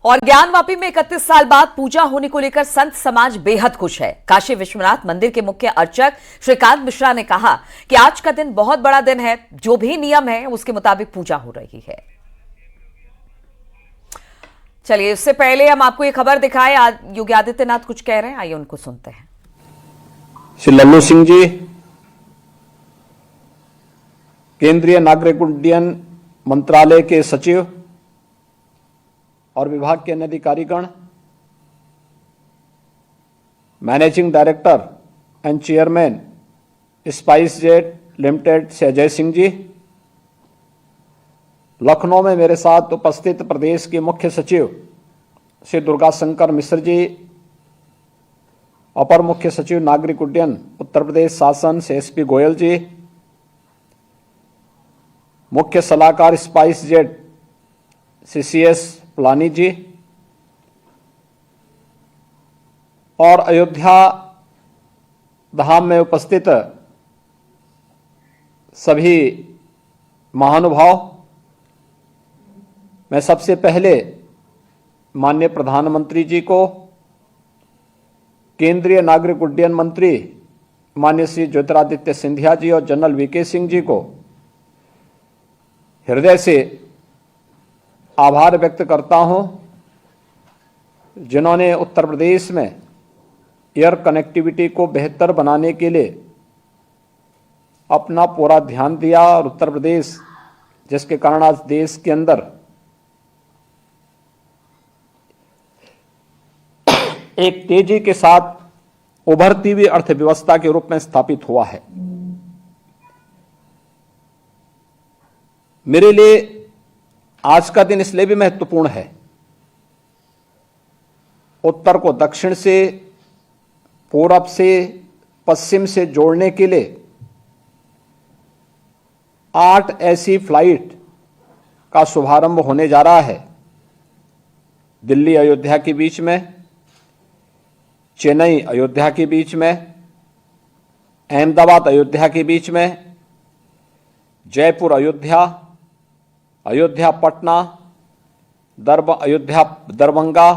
और ज्ञानवापी में 31 साल बाद पूजा होने को लेकर संत समाज बेहद खुश है। काशी विश्वनाथ मंदिर के मुख्य अर्चक श्रीकांत मिश्रा ने कहा कि आज का दिन बहुत बड़ा दिन है, जो भी नियम है उसके मुताबिक पूजा हो रही है। चलिए, इससे पहले हम आपको ये खबर दिखाएं। आज योगी आदित्यनाथ कुछ कह रहे हैं, आइए उनको सुनते हैं। श्री लल्लू सिंह जी, केंद्रीय नागरिक उड्डयन मंत्रालय के सचिव और विभाग के अन्य अधिकारीगण, managing director and chairman spice jet limited से अजय सिंह जी, लखनऊ में मेरे साथ उपस्थित प्रदेश के मुख्य सचिव श्री दुर्गा शंकर मिश्र जी, अपर मुख्य सचिव नागरिक उड्डयन उत्तर प्रदेश शासन से एसपी गोयल जी, मुख्य सलाहकार स्पाइस जेट सीसीएस प्लानी जी और अयोध्या धाम में उपस्थित सभी महानुभाव, मैं सबसे पहले माननीय प्रधानमंत्री जी को, केंद्रीय नागरिक उड्डयन मंत्री माननीय श्री ज्योतिरादित्य सिंधिया जी और जनरल वीके सिंह जी को हृदय से आभार व्यक्त करता हूं, जिन्होंने उत्तर प्रदेश में एयर कनेक्टिविटी को बेहतर बनाने के लिए अपना पूरा ध्यान दिया और उत्तर प्रदेश, जिसके कारण आज देश के अंदर एक तेजी के साथ उभरती हुई अर्थव्यवस्था के रूप में स्थापित हुआ है। मेरे लिए आज का दिन इसलिए भी महत्वपूर्ण है, उत्तर को दक्षिण से, पूरब से, पश्चिम से जोड़ने के लिए 8 ऐसी फ्लाइट का शुभारंभ होने जा रहा है। दिल्ली अयोध्या के बीच में, चेन्नई अयोध्या के बीच में, अहमदाबाद अयोध्या के बीच में, जयपुर अयोध्या, अयोध्या पटना, अयोध्या दरभंगा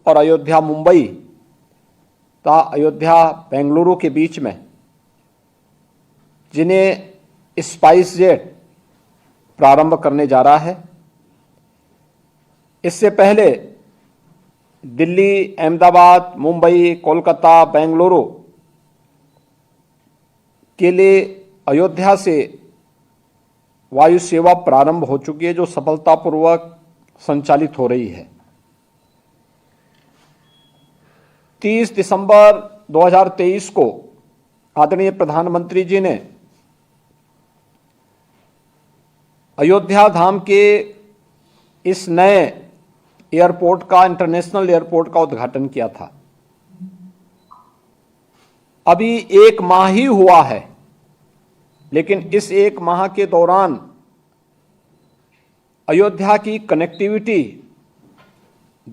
और अयोध्या मुंबई तथा अयोध्या बेंगलुरु के बीच में, जिन्हें स्पाइस जेट प्रारंभ करने जा रहा है। इससे पहले दिल्ली, अहमदाबाद, मुंबई, कोलकाता, बेंगलुरु के लिए अयोध्या से वायु सेवा प्रारंभ हो चुकी है, जो सफलतापूर्वक संचालित हो रही है। 30 दिसंबर 2023 को आदरणीय प्रधानमंत्री जी ने अयोध्या धाम के इस नए एयरपोर्ट का, इंटरनेशनल एयरपोर्ट का उद्घाटन किया था। अभी 1 माह ही हुआ है, लेकिन इस 1 माह के दौरान अयोध्या की कनेक्टिविटी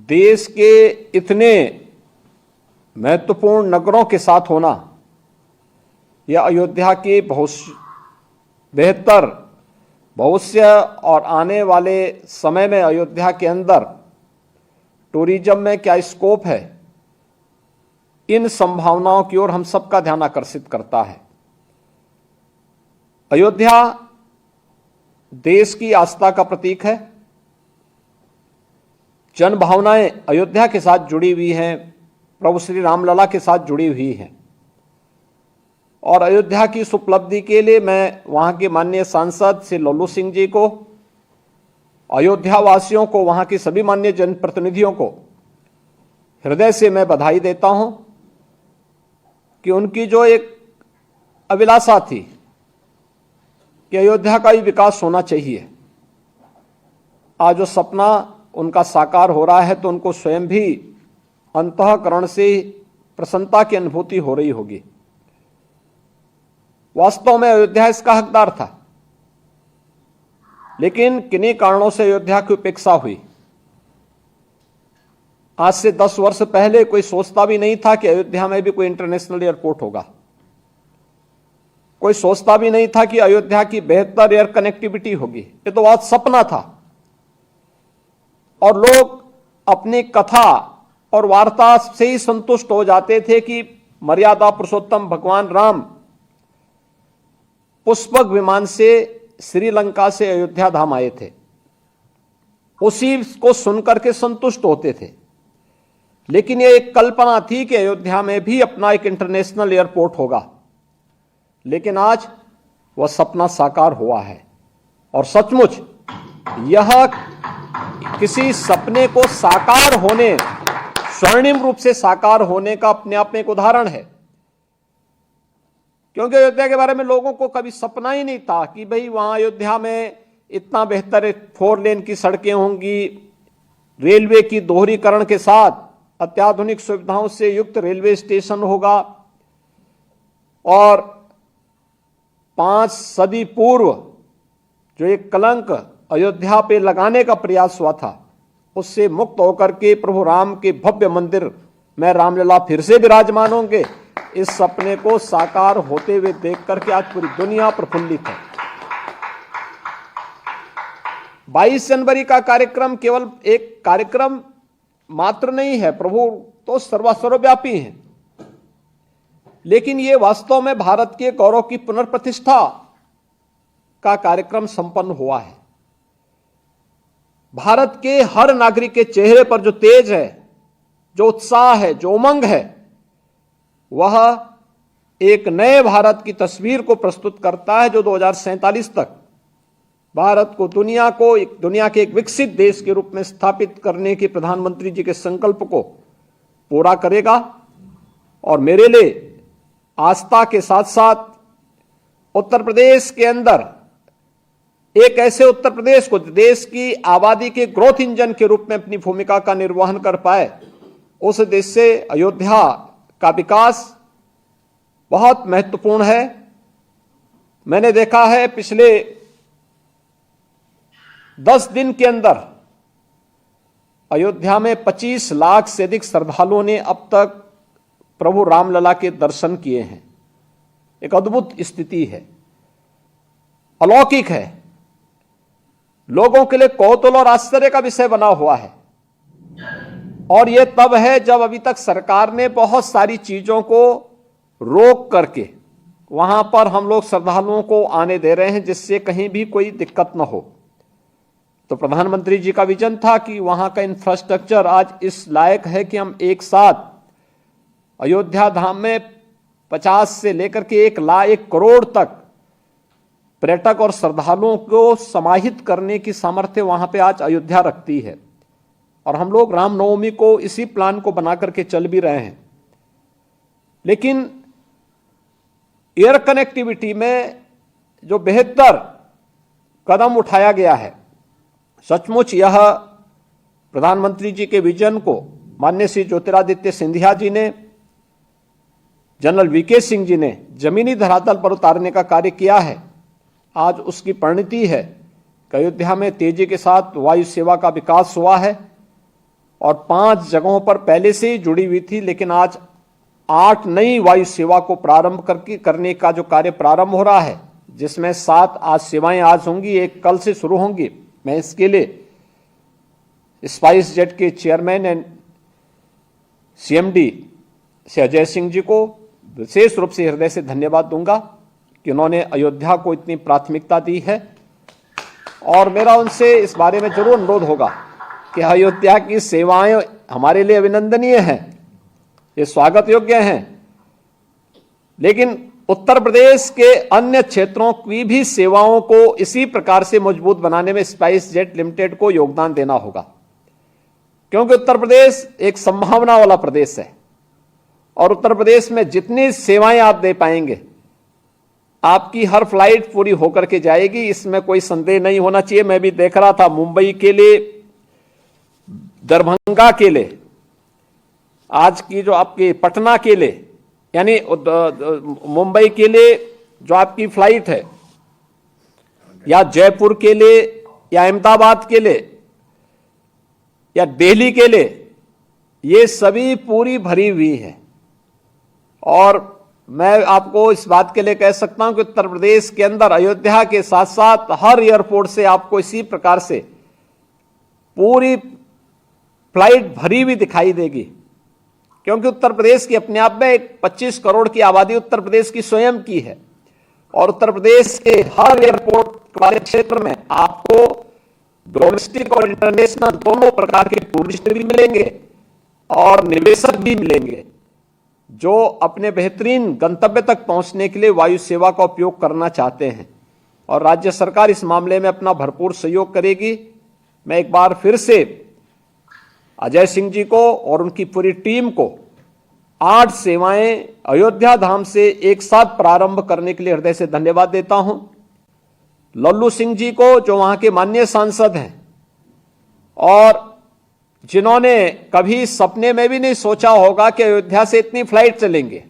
देश के इतने महत्वपूर्ण नगरों के साथ होना, यह अयोध्या के बेहतर भविष्य और आने वाले समय में अयोध्या के अंदर टूरिज्म में क्या स्कोप है, इन संभावनाओं की ओर हम सबका ध्यान आकर्षित करता है। अयोध्या देश की आस्था का प्रतीक है। जन भावनाएं अयोध्या के साथ जुड़ी हुई हैं, प्रभु श्री रामलला के साथ जुड़ी हुई हैं। और अयोध्या की इस उपलब्धि के लिए मैं वहां के माननीय सांसद श्री लल्लू सिंह जी को, अयोध्या वासियों को, वहां के सभी माननीय जनप्रतिनिधियों को हृदय से मैं बधाई देता हूं कि उनकी जो एक अभिलाषा थी कि अयोध्या का भी विकास होना चाहिए, आज जो सपना उनका साकार हो रहा है, तो उनको स्वयं भी अंतःकरण से प्रसन्नता की अनुभूति हो रही होगी। वास्तव में अयोध्या इसका हकदार था, लेकिन किन्हीं कारणों से अयोध्या की उपेक्षा हुई। आज से 10 वर्ष पहले कोई सोचता भी नहीं था कि अयोध्या में भी कोई इंटरनेशनल एयरपोर्ट होगा। कोई सोचता भी नहीं था कि अयोध्या की बेहतर एयर कनेक्टिविटी होगी। ये तो बहुत सपना था। और लोग अपनी कथा और वार्ता से ही संतुष्ट हो जाते थे कि मर्यादा पुरुषोत्तम भगवान राम पुष्पक विमान से श्रीलंका से अयोध्या धाम आए थे, उसी को सुनकर के संतुष्ट होते थे। लेकिन यह एक कल्पना थी कि अयोध्या में भी अपना एक इंटरनेशनल एयरपोर्ट होगा, लेकिन आज वह सपना साकार हुआ है। और सचमुच यह किसी सपने को साकार होने, स्वर्णिम रूप से साकार होने का अपने आप में एक उदाहरण है। क्योंकि अयोध्या के बारे में लोगों को कभी सपना ही नहीं था कि भाई वहां अयोध्या में इतना बेहतर 4 लेन की सड़कें होंगी, रेलवे की दोहरीकरण के साथ अत्याधुनिक सुविधाओं से युक्त रेलवे स्टेशन होगा, और 5 सदी पूर्व जो एक कलंक अयोध्या पे लगाने का प्रयास हुआ था, उससे मुक्त होकर के प्रभु राम के भव्य मंदिर में रामलला फिर से विराजमान होंगे। इस सपने को साकार होते हुए देख करके आज पूरी दुनिया प्रफुल्लित है। 22 जनवरी का कार्यक्रम केवल एक कार्यक्रम मात्र नहीं है, प्रभु तो सर्वव्यापी हैं, लेकिन ये वास्तव में भारत के गौरव की पुनर्प्रतिष्ठा का कार्यक्रम संपन्न हुआ है। भारत के हर नागरिक के चेहरे पर जो तेज है, जो उत्साह है, जो उमंग है, वह एक नए भारत की तस्वीर को प्रस्तुत करता है जो 2047 तक भारत को दुनिया के एक विकसित देश के रूप में स्थापित करने के प्रधानमंत्री जी के संकल्प को पूरा करेगा। और मेरे लिए आस्था के साथ साथ उत्तर प्रदेश के अंदर एक ऐसे उत्तर प्रदेश को देश की आबादी के ग्रोथ इंजन के रूप में अपनी भूमिका का निर्वहन कर पाए, उस देश से अयोध्या का विकास बहुत महत्वपूर्ण है। मैंने देखा है पिछले 10 दिन के अंदर अयोध्या में 25 लाख से अधिक श्रद्धालुओं ने अब तक प्रभु रामलला के दर्शन किए हैं। एक अद्भुत स्थिति है, अलौकिक है, लोगों के लिए कौतूहल और आश्चर्य का विषय बना हुआ है। और यह तब है जब अभी तक सरकार ने बहुत सारी चीजों को रोक करके वहां पर हम लोग श्रद्धालुओं को आने दे रहे हैं, जिससे कहीं भी कोई दिक्कत न हो। तो प्रधानमंत्री जी का विजन था कि वहां का इंफ्रास्ट्रक्चर आज इस लायक है कि हम एक साथ अयोध्या धाम में 50 से लेकर के 1 करोड़ तक पर्यटक और श्रद्धालुओं को समाहित करने की सामर्थ्य वहां पे आज अयोध्या रखती है। और हम लोग रामनवमी को इसी प्लान को बना करके चल भी रहे हैं। लेकिन एयर कनेक्टिविटी में जो बेहतर कदम उठाया गया है, सचमुच यह प्रधानमंत्री जी के विजन को माननीय श्री ज्योतिरादित्य सिंधिया जी ने, जनरल वीके सिंह जी ने जमीनी धरातल पर उतारने का कार्य किया है। आज उसकी परिणति है कि अयोध्या में तेजी के साथ वायु सेवा का विकास हुआ है और 5 जगहों पर पहले से ही जुड़ी हुई थी, लेकिन आज 8 नई वायु सेवा को प्रारंभ करने का जो कार्य प्रारंभ हो रहा है, जिसमें 7 आज सेवाएं आज होंगी, 1 कल से शुरू होंगी। मैं इसके लिए स्पाइस जेट के चेयरमैन एंड सीएमडी से अजय सिंह जी को विशेष रूप से हृदय से धन्यवाद दूंगा कि उन्होंने अयोध्या को इतनी प्राथमिकता दी है। और मेरा उनसे इस बारे में जरूर अनुरोध होगा कि अयोध्या की सेवाएं हमारे लिए अभिनंदनीय हैं, ये स्वागत योग्य हैं, लेकिन उत्तर प्रदेश के अन्य क्षेत्रों की भी सेवाओं को इसी प्रकार से मजबूत बनाने में स्पाइस जेट लिमिटेड को योगदान देना होगा। क्योंकि उत्तर प्रदेश एक संभावना वाला प्रदेश है और उत्तर प्रदेश में जितनी सेवाएं आप दे पाएंगे, आपकी हर फ्लाइट पूरी होकर के जाएगी, इसमें कोई संदेह नहीं होना चाहिए। मैं भी देख रहा था मुंबई के लिए, दरभंगा के लिए, आज की जो आपके पटना के लिए, यानी मुंबई के लिए जो आपकी फ्लाइट है, या जयपुर के लिए, या अहमदाबाद के लिए, या दिल्ली के लिए, ये सभी पूरी भरी हुई है। और मैं आपको इस बात के लिए कह सकता हूं कि उत्तर प्रदेश के अंदर अयोध्या के साथ साथ हर एयरपोर्ट से आपको इसी प्रकार से पूरी फ्लाइट भरी हुई दिखाई देगी, क्योंकि उत्तर प्रदेश की अपने आप में एक 25 करोड़ की आबादी उत्तर प्रदेश की स्वयं की है, और उत्तर प्रदेश के हर एयरपोर्ट वाले क्षेत्र में आपको डोमेस्टिक और इंटरनेशनल दोनों प्रकार के टूरिस्ट भी मिलेंगे और निवेशक भी मिलेंगे, जो अपने बेहतरीन गंतव्य तक पहुंचने के लिए वायु सेवा का उपयोग करना चाहते हैं। और राज्य सरकार इस मामले में अपना भरपूर सहयोग करेगी। मैं एक बार फिर से अजय सिंह जी को और उनकी पूरी टीम को 8 सेवाएं अयोध्या धाम से एक साथ प्रारंभ करने के लिए हृदय से धन्यवाद देता हूं। लल्लू सिंह जी को, जो वहां के माननीय सांसद हैं और जिन्होंने कभी सपने में भी नहीं सोचा होगा कि अयोध्या से इतनी फ्लाइट चलेंगे,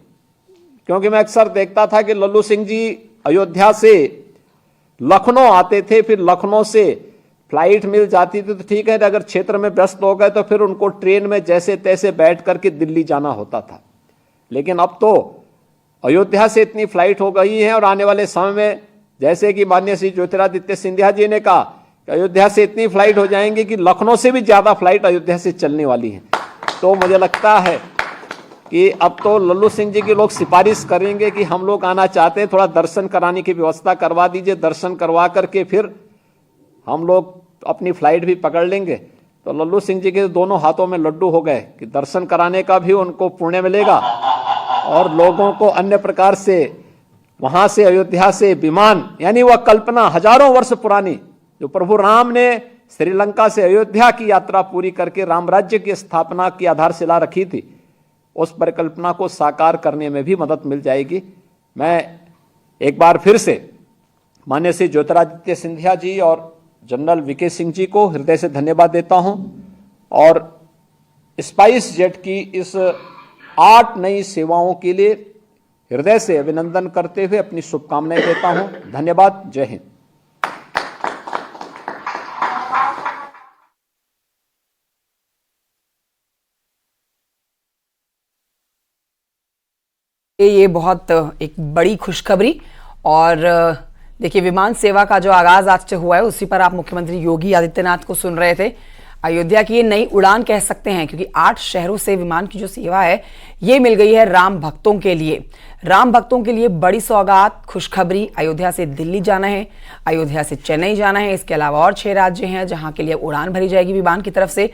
क्योंकि मैं अक्सर देखता था कि लल्लू सिंह जी अयोध्या से लखनऊ आते थे, फिर लखनऊ से फ्लाइट मिल जाती थी तो ठीक है, अगर क्षेत्र में व्यस्त हो गए तो फिर उनको ट्रेन में जैसे तैसे बैठ करके दिल्ली जाना होता था। लेकिन अब तो अयोध्या से इतनी फ्लाइट हो गई है, और आने वाले समय में जैसे कि माननीय श्री ज्योतिरादित्य सिंधिया जी ने कहा कि अयोध्या से इतनी फ्लाइट हो जाएंगी कि लखनऊ से भी ज्यादा फ्लाइट अयोध्या से चलने वाली है। तो मुझे लगता है कि अब तो लल्लू सिंह जी के लोग सिफारिश करेंगे कि हम लोग आना चाहते हैं, थोड़ा दर्शन कराने की व्यवस्था करवा दीजिए, दर्शन करवा करके फिर हम लोग अपनी फ्लाइट भी पकड़ लेंगे। तो लल्लू सिंह जी के दोनों हाथों में लड्डू हो गए कि दर्शन कराने का भी उनको पुण्य मिलेगा, और लोगों को अन्य प्रकार से वहां से अयोध्या से विमान, यानी वह कल्पना हजारों वर्ष पुरानी जो प्रभु राम ने श्रीलंका से अयोध्या की यात्रा पूरी करके राम राज्य की स्थापना की आधारशिला रखी थी, उस परिकल्पना को साकार करने में भी मदद मिल जाएगी। मैं एक बार फिर से माननीय श्री ज्योतिरादित्य सिंधिया जी और जनरल वीके सिंह जी को हृदय से धन्यवाद देता हूं, और स्पाइस जेट की इस 8 नई सेवाओं के लिए हृदय से अभिनंदन करते हुए अपनी शुभकामनाएं देता हूं। धन्यवाद। जय हिंद। ये बहुत एक बड़ी खुशखबरी, और देखिए विमान सेवा का जो आगाज आज से हुआ है उसी पर आप मुख्यमंत्री योगी आदित्यनाथ को सुन रहे थे। अयोध्या की ये नई उड़ान कह सकते हैं, क्योंकि 8 शहरों से विमान की जो सेवा है ये मिल गई है राम भक्तों के लिए। राम भक्तों के लिए बड़ी सौगात, खुशखबरी। अयोध्या से दिल्ली जाना है, अयोध्या से चेन्नई जाना है, इसके अलावा और 6 राज्य हैं जहां के लिए उड़ान भरी जाएगी विमान की तरफ से।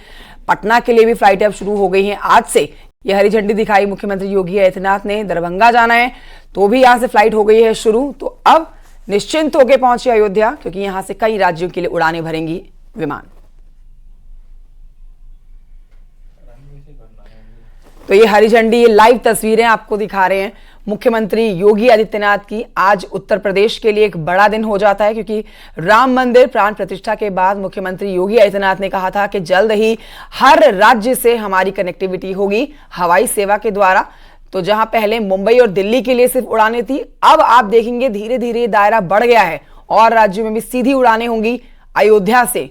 पटना के लिए भी फ्लाइटें अब शुरू हो गई हैं। आज से ये हरी झंडी दिखाई मुख्यमंत्री योगी आदित्यनाथ ने। दरभंगा जाना है तो भी यहां से फ्लाइट हो गई है शुरू। तो अब निश्चिंत होकर पहुंचे अयोध्या, क्योंकि यहां से कई राज्यों के लिए उड़ानें भरेंगी विमान। तो ये हरी झंडी, ये लाइव तस्वीरें आपको दिखा रहे हैं मुख्यमंत्री योगी आदित्यनाथ की। आज उत्तर प्रदेश के लिए एक बड़ा दिन हो जाता है, क्योंकि राम मंदिर प्राण प्रतिष्ठा के बाद मुख्यमंत्री योगी आदित्यनाथ ने कहा था कि जल्द ही हर राज्य से हमारी कनेक्टिविटी होगी हवाई सेवा के द्वारा। तो जहां पहले मुंबई और दिल्ली के लिए सिर्फ उड़ानें थी, अब आप देखेंगे धीरे धीरे दायरा बढ़ गया है और राज्यों में भी सीधी उड़ानें होंगी अयोध्या से